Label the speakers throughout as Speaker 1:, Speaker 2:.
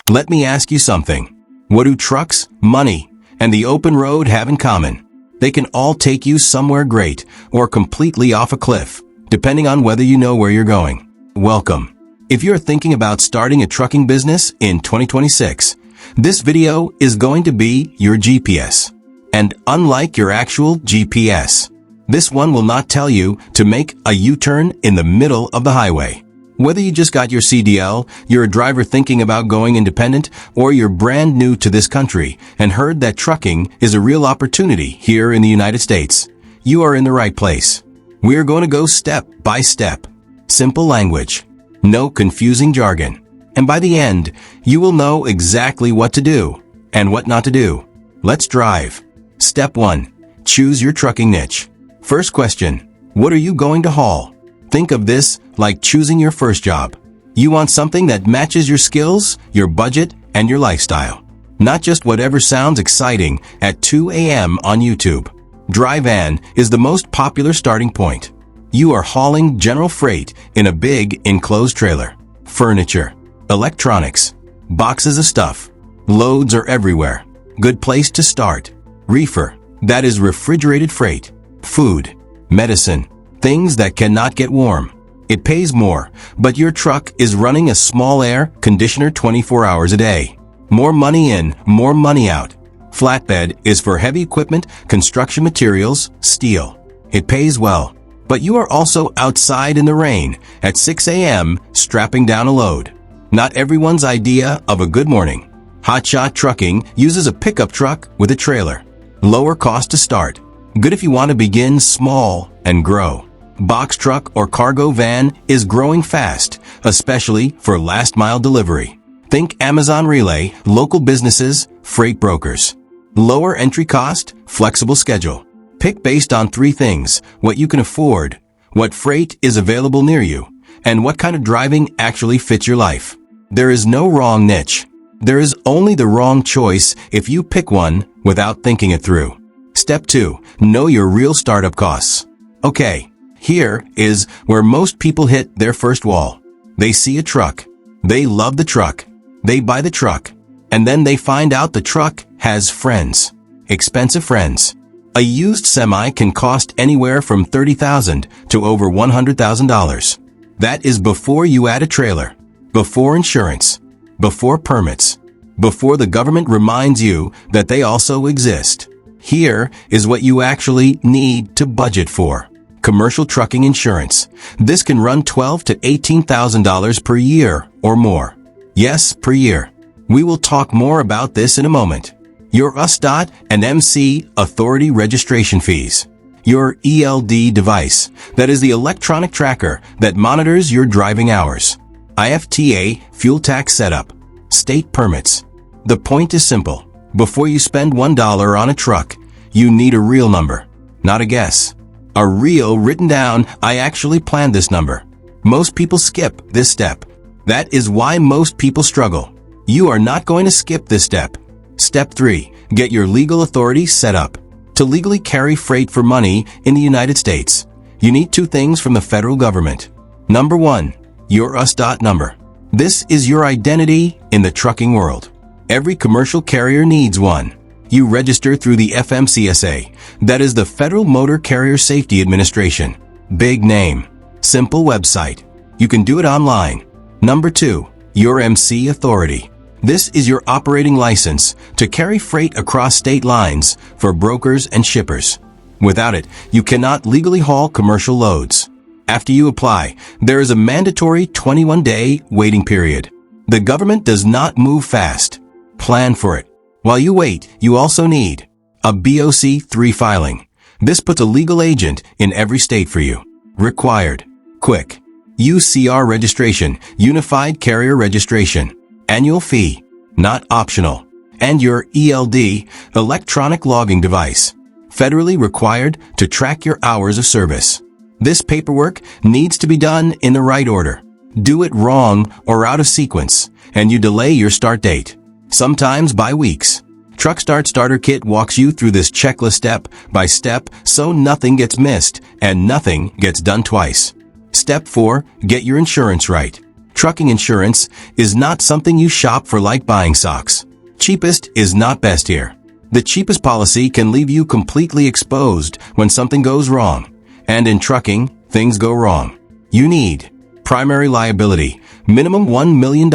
Speaker 1: Let me ask you something. What do trucks, money, and the open road have in common? They can all take you somewhere great or completely off a cliff, depending on whether you know where you're going. Welcome. If you're thinking about starting a trucking business in 2026, this video is going to be your GPS. And unlike your actual GPS, this one will not tell you to make a U-turn in the middle of the highway. Whether you just got your CDL, you're a driver thinking about going independent, or you're brand new to this country and heard that trucking is a real opportunity here in the United States, you are in the right place. We're going to go step by step. Simple language. No confusing jargon. And by the end, you will know exactly what to do and what not to do. Let's drive. Step 1. Choose your trucking niche. First question. What are you going to haul? Think of this like choosing your first job. You want something that matches your skills, your budget, and your lifestyle. Not just whatever sounds exciting at 2 a.m. on YouTube. Dry van is the most popular starting point. You are hauling general freight in a big enclosed trailer. Furniture, electronics, boxes of stuff. Loads are everywhere. Good place to start. Reefer, that is refrigerated freight. Food, medicine, things that cannot get warm. It pays more, but your truck is running a small air conditioner 24 hours a day. More money in, more money out. Flatbed is for heavy equipment, construction materials, steel. It pays well, but you are also outside in the rain at 6 a.m. strapping down a load. Not everyone's idea of a good morning. Hotshot Trucking uses a pickup truck with a trailer. Lower cost to start. Good if you want to begin small and grow. Box truck or cargo van is growing fast, especially for last-mile delivery. Think Amazon Relay, local businesses, freight brokers. Lower entry cost, flexible schedule. Pick based on 3 things: what you can afford, what freight is available near you, and what kind of driving actually fits your life. There is no wrong niche. There is only the wrong choice if you pick one without thinking it through. Step 2. Know your real startup costs. Okay, here is where most people hit their first wall. They see a truck. They love the truck. They buy the truck. And then they find out the truck has friends. Expensive friends. A used semi can cost anywhere from $30,000 to over $100,000. That is before you add a trailer, before insurance, before permits, before the government reminds you that they also exist. Here is what you actually need to budget for. Commercial trucking insurance. This can run $12,000 to $18,000 per year or more. Yes, per year. We will talk more about this in a moment. Your USDOT and MC authority registration fees. Your ELD device. That is the electronic tracker that monitors your driving hours. IFTA fuel tax setup. State permits. The point is simple. Before you spend $1 on a truck, you need a real number, not a guess. A real written down, I actually planned this number. Most people skip this step. That is why most people struggle. You are not going to skip this step. Step 3. Get your legal authority set up. To legally carry freight for money in the United States, you need 2 things from the federal government. Number 1, your USDOT number. This is your identity in the trucking world. Every commercial carrier needs one. You register through the FMCSA, that is the Federal Motor Carrier Safety Administration. Big name. Simple website. You can do it online. Number 2, your MC authority. This is your operating license to carry freight across state lines for brokers and shippers. Without it, you cannot legally haul commercial loads. After you apply, there is a mandatory 21-day waiting period. The government does not move fast. Plan for it. While you wait, you also need a BOC-3 filing. This puts a legal agent in every state for you. Required. Quick. UCR registration, Unified Carrier Registration. Annual fee, not optional. And your ELD, electronic logging device. Federally required to track your hours of service. This paperwork needs to be done in the right order. Do it wrong or out of sequence, and you delay your start date. Sometimes by weeks. TruckStart Starter Kit walks you through this checklist step by step so nothing gets missed and nothing gets done twice. Step 4. Get your insurance right. Trucking insurance is not something you shop for like buying socks. Cheapest is not best here. The cheapest policy can leave you completely exposed when something goes wrong. And in trucking, things go wrong. You need primary liability, minimum $1 million,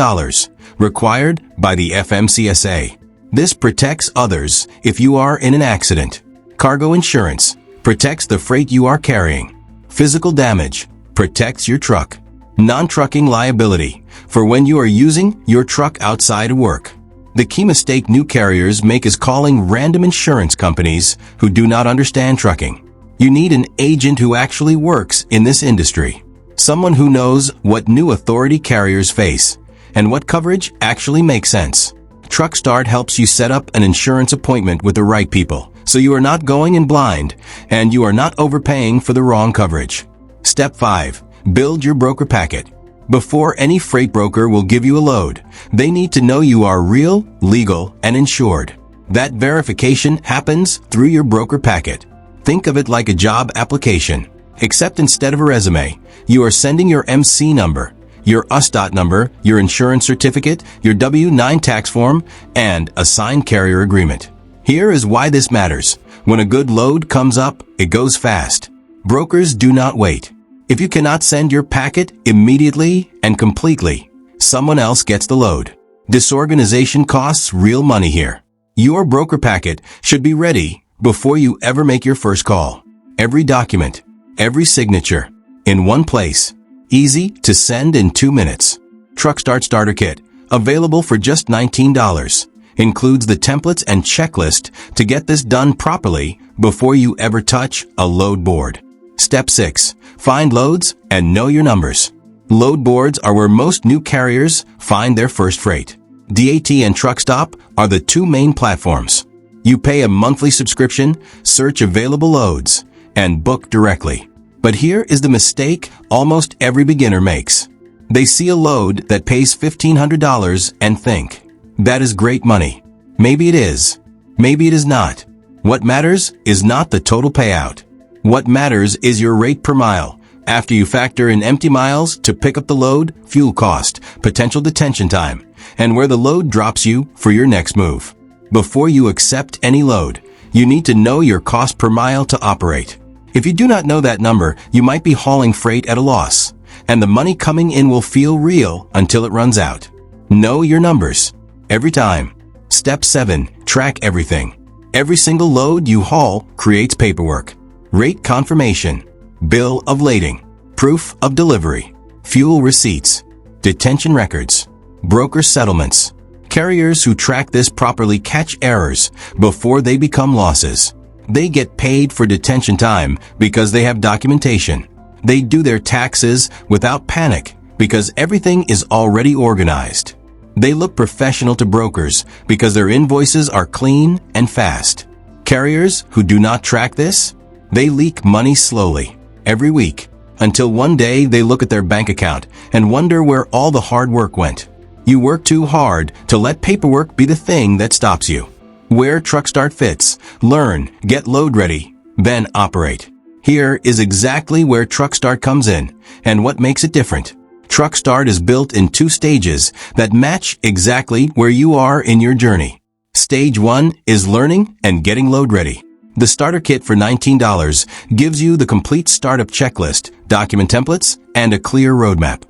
Speaker 1: required by the FMCSA. This protects others if you are in an accident. Cargo insurance protects the freight you are carrying. Physical damage protects your truck. Non-trucking liability for when you are using your truck outside of work. The key mistake new carriers make is calling random insurance companies who do not understand trucking. You need an agent who actually works in this industry. Someone who knows what new authority carriers face and what coverage actually makes sense. TruckStart helps you set up an insurance appointment with the right people, so you are not going in blind and you are not overpaying for the wrong coverage. Step 5. Build your broker packet. Before any freight broker will give you a load, they need to know you are real, legal, and insured. That verification happens through your broker packet. Think of it like a job application, except instead of a resume, you are sending your MC number, your USDOT number, your insurance certificate, your W-9 tax form, and a signed carrier agreement. Here is why this matters. When a good load comes up, it goes fast. Brokers do not wait. If you cannot send your packet immediately and completely, someone else gets the load. Disorganization costs real money here. Your broker packet should be ready before you ever make your first call. Every document, every signature, in one place. Easy to send in 2 minutes. TruckStart Starter Kit, available for just $19. Includes the templates and checklist to get this done properly before you ever touch a load board. Step 6. Find loads and know your numbers. Load boards are where most new carriers find their first freight. DAT and TruckStop are the two main platforms. You pay a monthly subscription, search available loads, and book directly. But here is the mistake almost every beginner makes. They see a load that pays $1,500 and think, that is great money. Maybe it is. Maybe it is not. What matters is not the total payout. What matters is your rate per mile, after you factor in empty miles to pick up the load, fuel cost, potential detention time, and where the load drops you for your next move. Before you accept any load, you need to know your cost per mile to operate. If you do not know that number, you might be hauling freight at a loss, and the money coming in will feel real until it runs out. Know your numbers. Every time. Step 7. Track everything. Every single load you haul creates paperwork. Rate confirmation, bill of lading, proof of delivery, fuel receipts, detention records, broker settlements. Carriers who track this properly catch errors before they become losses. They get paid for detention time because they have documentation. They do their taxes without panic because everything is already organized. They look professional to brokers because their invoices are clean and fast. Carriers who do not track this, they leak money slowly, every week, until one day they look at their bank account and wonder where all the hard work went. You work too hard to let paperwork be the thing that stops you. Where TruckStart fits, learn, get load ready, then operate. Here is exactly where TruckStart comes in and what makes it different. TruckStart is built in 2 stages that match exactly where you are in your journey. Stage 1 is learning and getting load ready. The starter kit for $19 gives you the complete startup checklist, document templates, and a clear roadmap.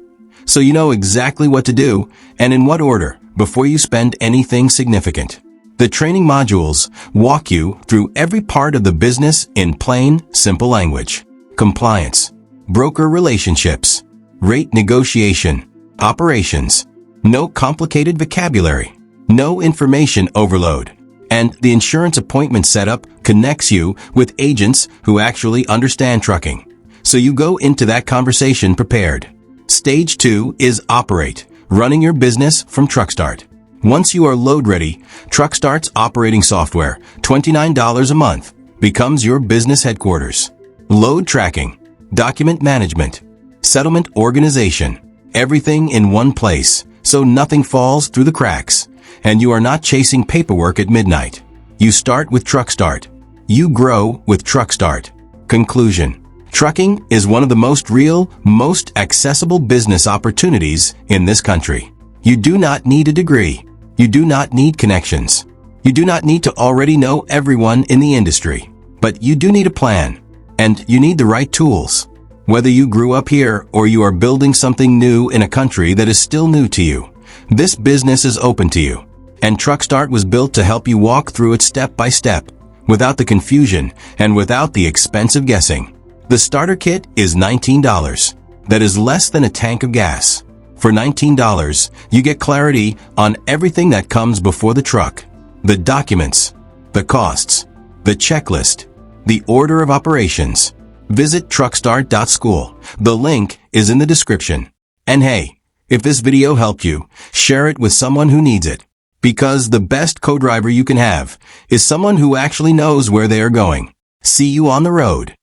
Speaker 1: So you know exactly what to do and in what order before you spend anything significant. The training modules walk you through every part of the business in plain, simple language. Compliance, broker relationships, rate negotiation, operations, no complicated vocabulary, no information overload. And the insurance appointment setup connects you with agents who actually understand trucking. So you go into that conversation prepared. Stage 2 is operate, running your business from TruckStart. Once you are load ready, TruckStart's operating software, $29 a month, becomes your business headquarters. Load tracking, document management, settlement organization, everything in one place, so nothing falls through the cracks. And you are not chasing paperwork at midnight. You start with TruckStart. You grow with TruckStart. Conclusion. Trucking is one of the most real, most accessible business opportunities in this country. You do not need a degree. You do not need connections. You do not need to already know everyone in the industry. But you do need a plan. And you need the right tools. Whether you grew up here or you are building something new in a country that is still new to you, this business is open to you. And TruckStart was built to help you walk through it step by step, without the confusion and without the expensive guessing. The starter kit is $19. That is less than a tank of gas. For $19, you get clarity on everything that comes before the truck. The documents, the costs, the checklist, the order of operations. Visit TruckStart.school. The link is in the description. And hey, if this video helped you, share it with someone who needs it. Because the best co-driver you can have is someone who actually knows where they are going. See you on the road.